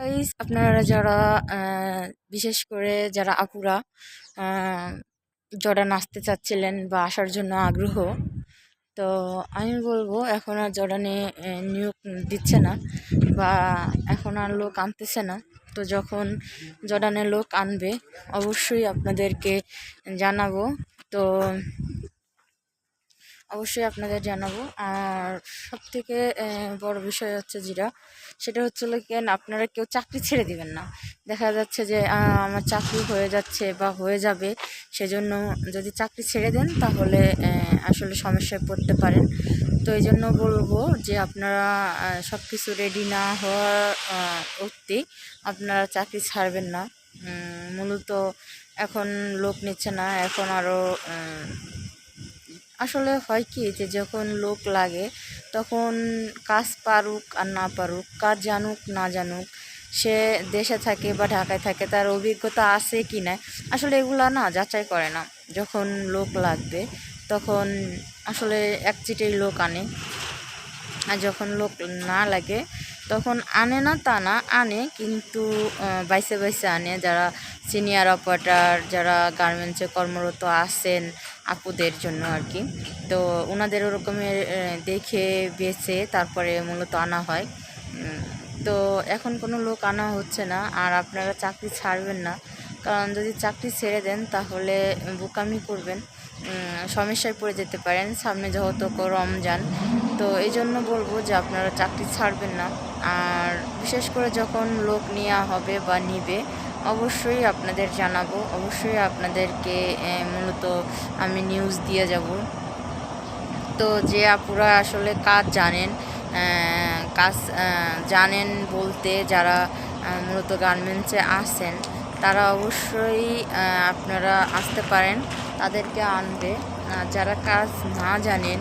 Guys আপনারা যারা বিশেষ করে যারা আপুরা জর্ডান আসতে চাচ্ছিলেন বা আসার জন্য আগ্রহ, তো আমি বলবো এখন আর জর্ডানে নিয়োগ দিচ্ছে না বা এখন আর লোক আনতেছে না। তো যখন জর্ডানে লোক আনবে অবশ্যই আপনাদেরকে জানাবো। তো অবশ্যই আপনাদের জানাবো। আর সবথেকে বড় বিষয় হচ্ছে সেটা হচ্ছে কেন আপনারা কেউ চাকরি ছেড়ে দিবেন না। দেখা যাচ্ছে যে আমার চাকরি হয়ে যাচ্ছে বা হয়ে যাবে, সেজন্য যদি চাকরি ছেড়ে দেন তাহলে আসলে সমস্যায় পড়তে পারেন। তো এই জন্য বলবো যে আপনারা সব কিছু রেডি না হওয়ার অবধি আপনারা চাকরি ছাড়বেন না। মূলত এখন লোক নিচ্ছে না, এখন আরও আসলে হয় কি যে যখন লোক লাগে তখন কাজ পারুক আর না পারুক, কাজ জানুক না জানুক, সে দেশে থাকে বা ঢাকায় থাকে, তার অভিজ্ঞতা আছে কি না আসলে এগুলা না যাচাই করে না। যখন লোক লাগবে তখন আসলে এক চিটেই লোক আনে, আর যখন লোক না লাগে তখন আনে না তা না, আনে কিন্তু বাইসে বাইসে আনে। যারা সিনিয়র অপারেটর, যারা গার্মেন্টসে কর্মরত আছেন আপুদের জন্য আর কি, তো ওনাদের ওরকমের দেখে বেছে তারপরে মূলত আনা হয়। তো এখন কোনো লোক আনা হচ্ছে না। আর আপনারা চাকরি ছাড়বেন না, কারণ যদি চাকরি ছেড়ে দেন তাহলে বোকামি করবেন, সমস্যায় পড়ে যেতে পারেন। সামনে যেহেতু রমজান, তো এই জন্য বলবো যে আপনারা চাকরি ছাড়বেন না। আর বিশেষ করে যখন লোক নেওয়া হবে বা নিবে অবশ্যই আপনাদের জানাবো, অবশ্যই আপনাদেরকে মূলত আমি নিউজ দিয়ে যাব। তো যে আপুরা আসলে কাজ জানেন, কাজ জানেন বলতে যারা মূলত গার্মেন্টসে আসেন, তারা অবশ্যই আপনারা আসতে পারেন, তাদেরকে আনবে। যারা কাজ না জানেন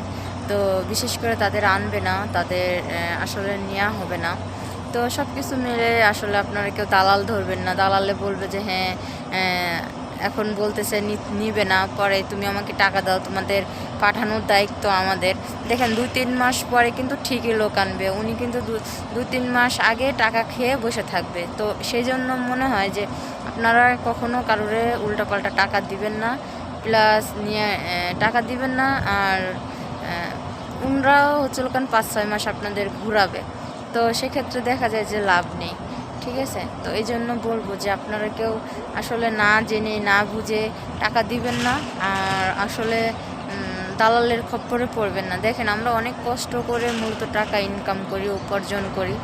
তো বিশেষ করে তাদের আনবে না, তাদের আসলে নেওয়া হবে না। তো সব কিছু মিলে আসলে আপনারা কেউ দালাল ধরবেন না। দালালে বলবে যে হ্যাঁ এখন বলতেছে নিবে না, পরে তুমি আমাকে টাকা দাও, তোমাদের পাঠানোর দায়িত্ব আমাদের। দেখেন 2-3 মাস পরে কিন্তু ঠিকই লোক আনবে, উনি কিন্তু 2-3 মাস আগে টাকা খেয়ে বসে থাকবে। তো সেই জন্য মনে হয় যে আপনারা কখনো কারোরে উল্টাপাল্টা টাকা দিবেন না, প্লাস নিয়ে টাকা দিবেন না। আর উনরাও হচ্ছে 5-6 মাস আপনাদের ঘুরাবে, তো সেক্ষেত্রে দেখা যায় যে লাভ নেই। ঠিক আছে, তো এই জন্য বলবো যে আপনারা কেউ আসলে না জেনে না বুঝে টাকা দিবেন না, আর আসলে দালালের খপ্পরে পড়বেন না। দেখেন আমরা অনেক কষ্ট করে মূলত টাকা ইনকাম করি, উপার্জন করি,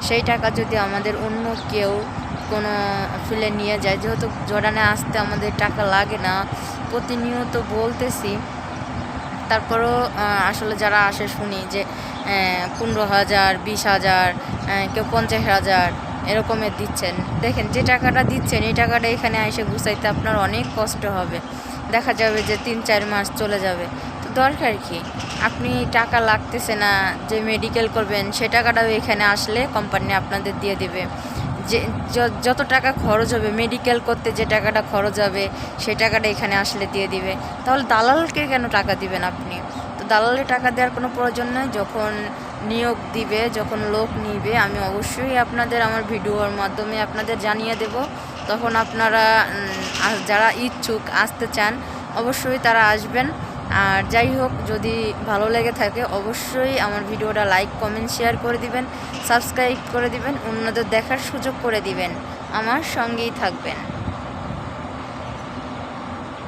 সেই টাকা যদি আমাদের অন্য কেউ কোনো ফিলে নিয়ে যায়, যেহেতু জর্ডানে আসতে আমাদের টাকা লাগে না, প্রতিনিয়ত বলতেছি, তারপরও আসলে যারা আসে শুনি যে 15,000, 20,000, কেউ 50,000 এরকমের দিচ্ছেন। দেখেন যে টাকাটা দিচ্ছেন এই টাকাটা এখানে এসে গুছাইতে আপনার অনেক কষ্ট হবে, দেখা যাবে যে 3-4 মাস চলে যাবে। তো দরকার কি, আপনি টাকা লাগতেছে না যে মেডিকেল করবেন, সে টাকাটাও এখানে আসলে কোম্পানি আপনাদের দিয়ে দেবে। যে যত টাকা খরচ হবে মেডিকেল করতে, যে টাকাটা খরচ হবে সেই টাকাটা এখানে আসলে দিয়ে দিবে। তাহলে দালালকে কেন টাকা দিবেন আপনি? তো দালালে টাকা দেওয়ার কোনো প্রয়োজন নেই। যখন নিয়োগ দিবে, যখন লোক নিবে, আমি অবশ্যই আপনাদের আমার ভিডিওর মাধ্যমে আপনাদের জানিয়ে দেব। তখন আপনারা যারা ইচ্ছুক আসতে চান অবশ্যই তারা আসবেন। আর যাই হোক, যদি ভালো লেগে থাকে অবশ্যই আমার ভিডিওটা লাইক, কমেন্ট, শেয়ার করে দিবেন, সাবস্ক্রাইব করে দিবেন, অন্যদের দেখার সুযোগ করে দিবেন, আমার সঙ্গেই থাকবেন।